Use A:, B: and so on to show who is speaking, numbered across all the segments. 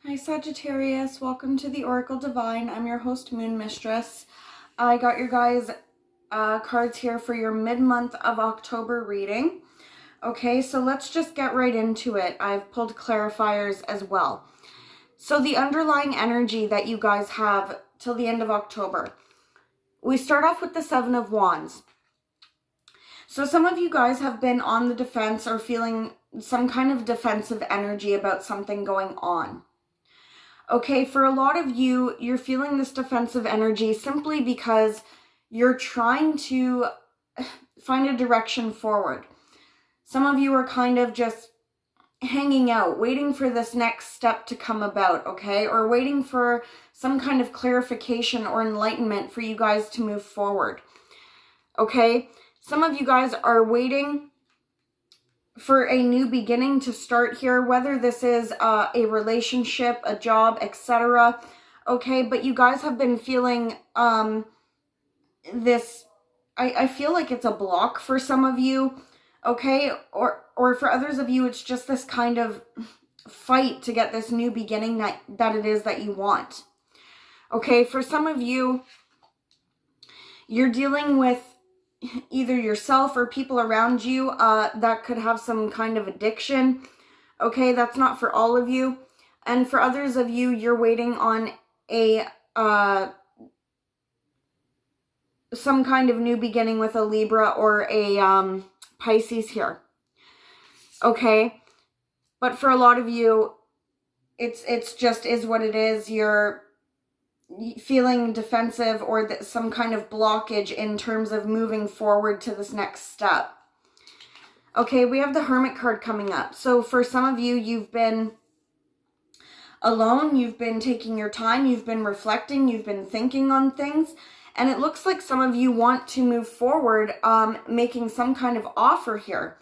A: Hi Sagittarius, welcome to the Oracle Divine. I'm your host, Moon Mistress. I got your guys' cards here for your mid-month of October reading. Okay, so let's just get right into it. I've pulled clarifiers as well. So the underlying energy that you guys have till the end of October. We start off with the Seven of Wands. So some of you guys have been on the defense or feeling some kind of defensive energy about something going on. Okay, for a lot of you, you're feeling this defensive energy simply because you're trying to find a direction forward. Some of you are kind of just hanging out, waiting for this next step to come about, okay? Or waiting for some kind of clarification or enlightenment for you guys to move forward, okay? Some of you guys are waiting for a new beginning to start here, whether this is a relationship, a job, etc. Okay, but you guys have been feeling this, I feel like it's a block for some of you, okay? Or for others of you, it's just this kind of fight to get this new beginning that it is that you want. Okay, for some of you, you're dealing with either yourself or people around you that could have some kind of addiction. Okay, that's not for all of you. And for others of you, you're waiting on a some kind of new beginning with a Libra or a Pisces here. Okay, but for a lot of you, it's just is what it is. You're feeling defensive or some kind of blockage in terms of moving forward to this next step. Okay, we have the Hermit card coming up. So for some of you, you've been alone, you've been taking your time, you've been reflecting, you've been thinking on things, and it looks like some of you want to move forward, making some kind of offer here.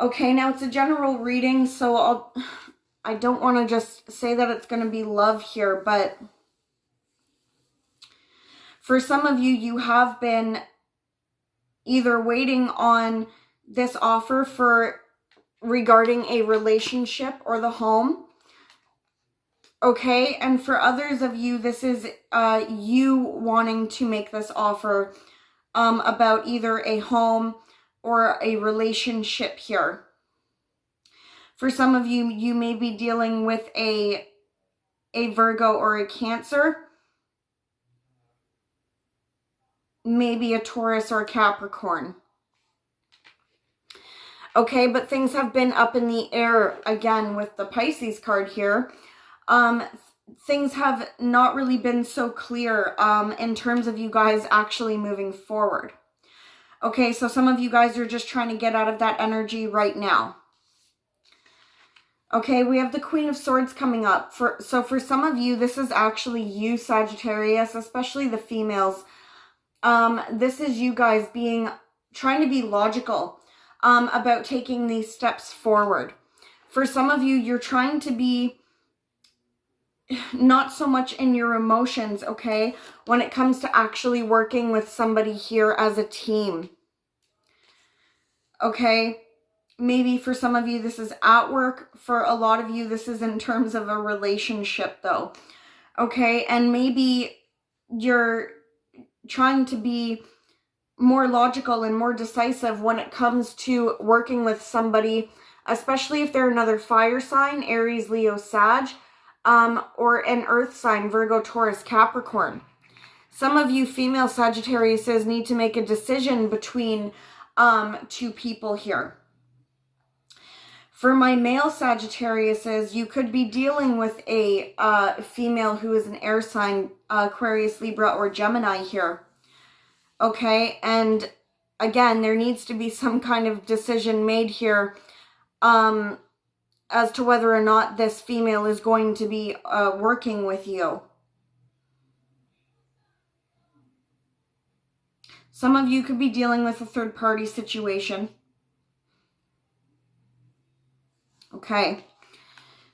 A: Okay, now it's a general reading, so I don't want to just say that it's going to be love here, but for some of you, you have been either waiting on this offer for regarding a relationship or the home. Okay, and for others of you, this is you wanting to make this offer about either a home or a relationship here. For some of you, you may be dealing with a Virgo or a Cancer. Maybe a Taurus or a Capricorn. Okay, but things have been up in the air again with the Pisces card here. Things have not really been so clear in terms of you guys actually moving forward. Okay, so some of you guys are just trying to get out of that energy right now. Okay, we have the Queen of Swords coming up. So for some of you, this is actually you, Sagittarius, especially the females. This is you guys trying to be logical about taking these steps forward. For some of you, you're trying to be not so much in your emotions, okay, when it comes to actually working with somebody here as a team. Okay, maybe for some of you, this is at work. For a lot of you, this is in terms of a relationship, though. Okay, and maybe you're trying to be more logical and more decisive when it comes to working with somebody, especially if they're another fire sign, Aries, Leo, Sag, or an earth sign, Virgo, Taurus, Capricorn. Some of you female Sagittariuses need to make a decision between two people here. For my male Sagittariuses, you could be dealing with a female who is an air sign, Aquarius, Libra, or Gemini here. Okay, and again, there needs to be some kind of decision made here as to whether or not this female is going to be working with you. Some of you could be dealing with a third-party situation. Okay,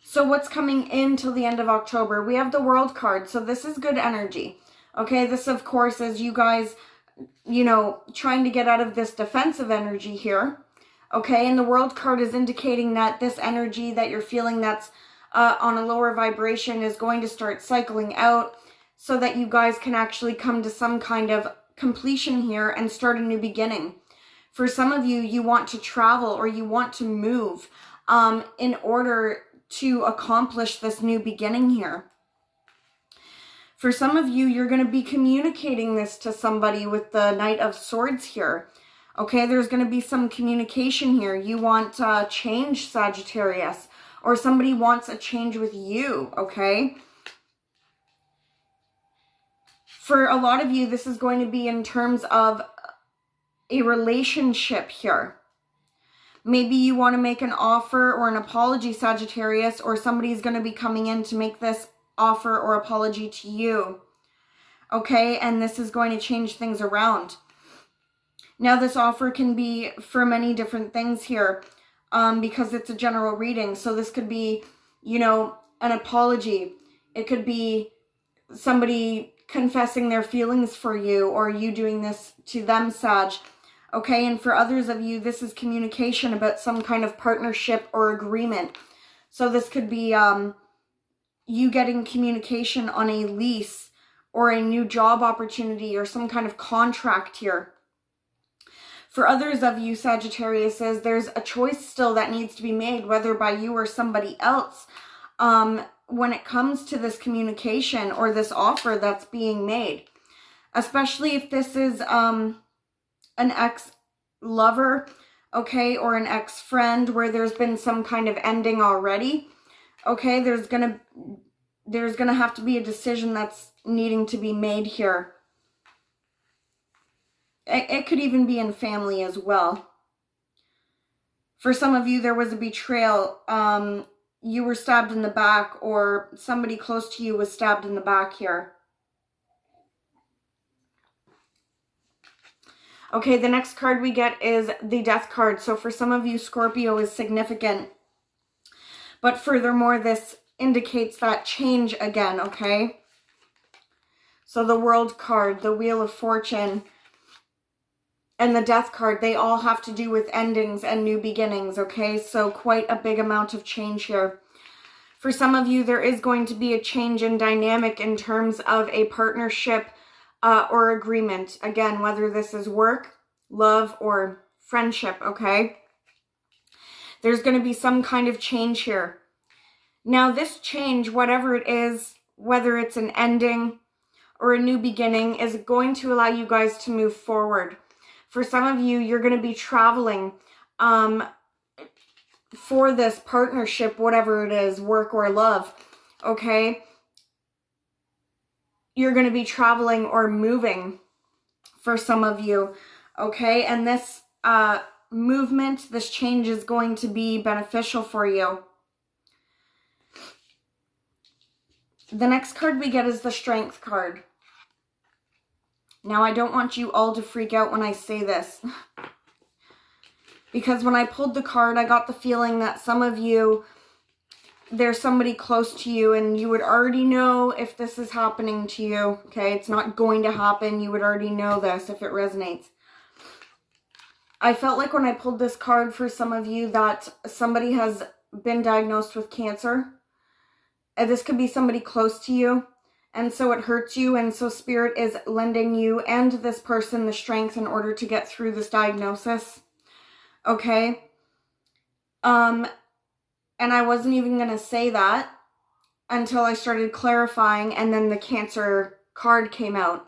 A: so what's coming in till the end of October? We have the World card, so this is good energy. Okay, this, of course, is you guys, you know, trying to get out of this defensive energy here. Okay, and the World card is indicating that this energy that you're feeling that's on a lower vibration is going to start cycling out so that you guys can actually come to some kind of completion here and start a new beginning. For some of you, you want to travel or you want to move in order to accomplish this new beginning here. For some of you, you're going to be communicating this to somebody with the Knight of Swords here. Okay, there's going to be some communication here. You want change, Sagittarius, or somebody wants a change with you, okay? For a lot of you, this is going to be in terms of a relationship here. Maybe you want to make an offer or an apology, Sagittarius, or somebody's going to be coming in to make this offer or apology to you. Okay, and this is going to change things around. Now, this offer can be for many different things here because it's a general reading. So this could be, you know, an apology. It could be somebody confessing their feelings for you or you doing this to them, Sag. Okay, and for others of you, this is communication about some kind of partnership or agreement. So this could be you getting communication on a lease or a new job opportunity or some kind of contract here. For others of you, Sagittarius, there's a choice still that needs to be made, whether by you or somebody else, when it comes to this communication or this offer that's being made. Especially if this is an ex-lover, okay, or an ex-friend where there's been some kind of ending already. Okay, there's gonna have to be a decision that's needing to be made here. It could even be in family as well. For some of you, there was a betrayal. You were stabbed in the back, or somebody close to you was stabbed in the back here. Okay, the next card we get is the Death card. So for some of you, Scorpio is significant. But furthermore, this indicates that change again, okay? So the World card, the Wheel of Fortune, and the Death card, they all have to do with endings and new beginnings, okay? So quite a big amount of change here. For some of you, there is going to be a change in dynamic in terms of a partnership or agreement. Again, whether this is work, love, or friendship, okay? There's going to be some kind of change here. Now, this change, whatever it is, whether it's an ending or a new beginning, is going to allow you guys to move forward. For some of you, you're going to be traveling for this partnership, whatever it is, work or love, okay? You're going to be traveling or moving for some of you, okay? And this movement, this change is going to be beneficial for you. The next card we get is the Strength card. Now, I don't want you all to freak out when I say this. Because when I pulled the card, I got the feeling that some of you, there's somebody close to you and you would already know if this is happening to you. Okay, it's not going to happen. You would already know this if it resonates. I felt like when I pulled this card for some of you that somebody has been diagnosed with cancer. And this could be somebody close to you. And so it hurts you, and so Spirit is lending you and this person the strength in order to get through this diagnosis. Okay? And I wasn't even going to say that until I started clarifying, and then the Cancer card came out.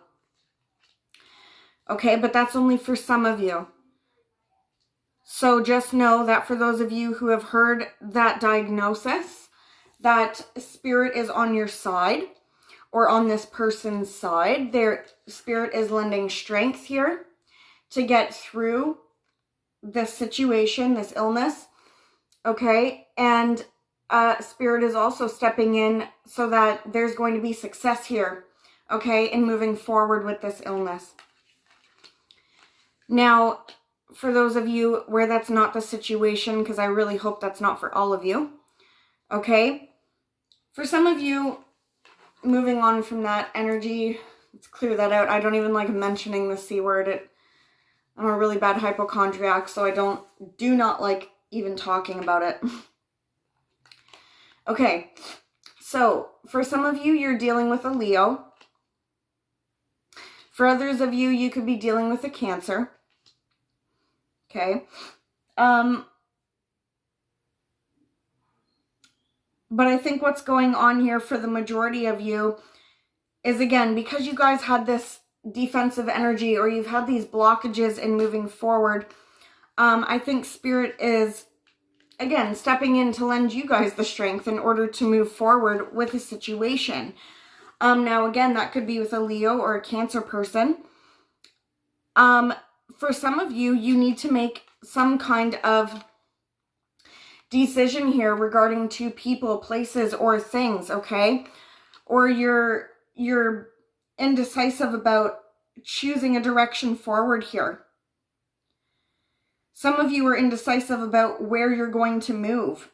A: Okay, but that's only for some of you. So just know that for those of you who have heard that diagnosis, that Spirit is on your side. Or on this person's side. Their Spirit is lending strength here to get through this situation, this illness, okay? And Spirit is also stepping in so that there's going to be success here, okay, in moving forward with this illness. Now, for those of you where that's not the situation, because I really hope that's not for all of you, okay? For some of you, moving on from that energy, let's clear that out. I don't even like mentioning the C word. I'm a really bad hypochondriac, so I do not like even talking about it. Okay, so for some of you, you're dealing with a Leo. For others of you, you could be dealing with a Cancer. Okay. But I think what's going on here for the majority of you is, again, because you guys had this defensive energy or you've had these blockages in moving forward, I think Spirit is, again, stepping in to lend you guys the strength in order to move forward with a situation. Now, again, that could be with a Leo or a Cancer person. For some of you, you need to make some kind of decision here regarding to people, places, or things, okay? Or you're indecisive about choosing a direction forward here. Some of you are indecisive about where you're going to move.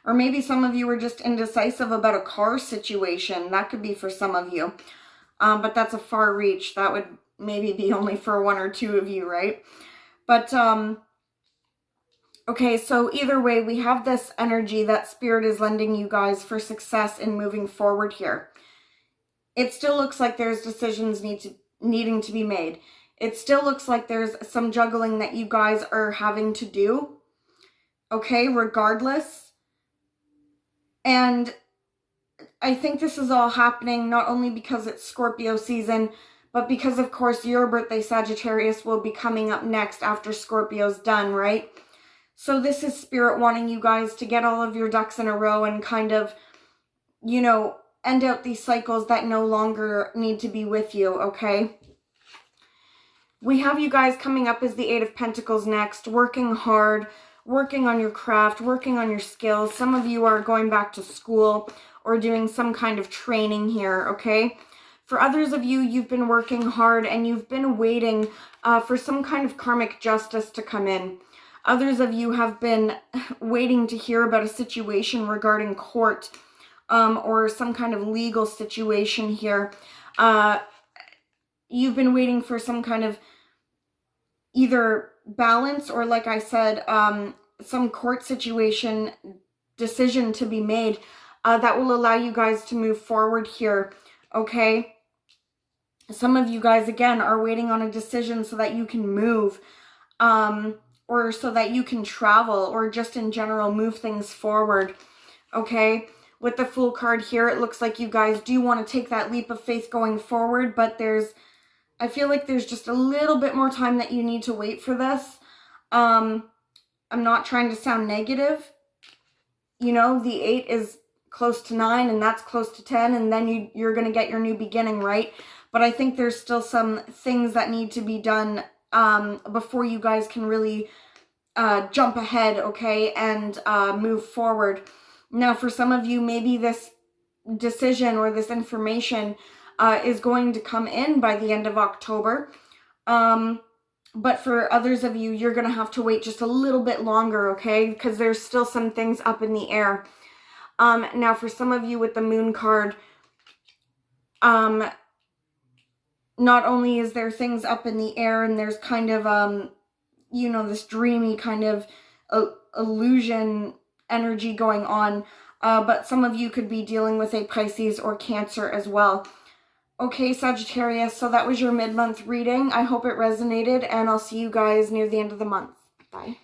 A: Or maybe some of you are just indecisive about a car situation. That could be for some of you. But that's a far reach. That would maybe be only for one or two of you, right? But, okay, so either way, we have this energy that Spirit is lending you guys for success in moving forward here. It still looks like there's decisions needing to be made. It still looks like there's some juggling that you guys are having to do, okay, regardless. And I think this is all happening not only because it's Scorpio season, but because, of course, your birthday, Sagittarius, will be coming up next after Scorpio's done, right? So this is Spirit wanting you guys to get all of your ducks in a row and kind of, you know, end out these cycles that no longer need to be with you, okay? We have you guys coming up as the Eight of Pentacles next, working hard, working on your craft, working on your skills. Some of you are going back to school or doing some kind of training here, okay? For others of you, you've been working hard and you've been waiting for some kind of karmic justice to come in. Others of you have been waiting to hear about a situation regarding court or some kind of legal situation here. You've been waiting for some kind of either balance or, like I said, some court situation decision to be made that will allow you guys to move forward here, okay? Some of you guys, again, are waiting on a decision so that you can move, or so that you can travel, or just in general move things forward, okay? With the Fool card here, it looks like you guys do want to take that leap of faith going forward, but I feel like there's just a little bit more time that you need to wait for this. I'm not trying to sound negative. You know, the 8 is close to 9, and that's close to 10, and then you're going to get your new beginning, right? But I think there's still some things that need to be done before you guys can really jump ahead, okay, and move forward. Now, for some of you, maybe this decision or this information is going to come in by the end of October. But for others of you, you're going to have to wait just a little bit longer, okay, because there's still some things up in the air. Now, for some of you with the Moon card, not only is there things up in the air and there's kind of, you know, this dreamy kind of illusion energy going on, but some of you could be dealing with a Pisces or Cancer as well. Okay, Sagittarius, so that was your mid-month reading. I hope it resonated, and I'll see you guys near the end of the month. Bye.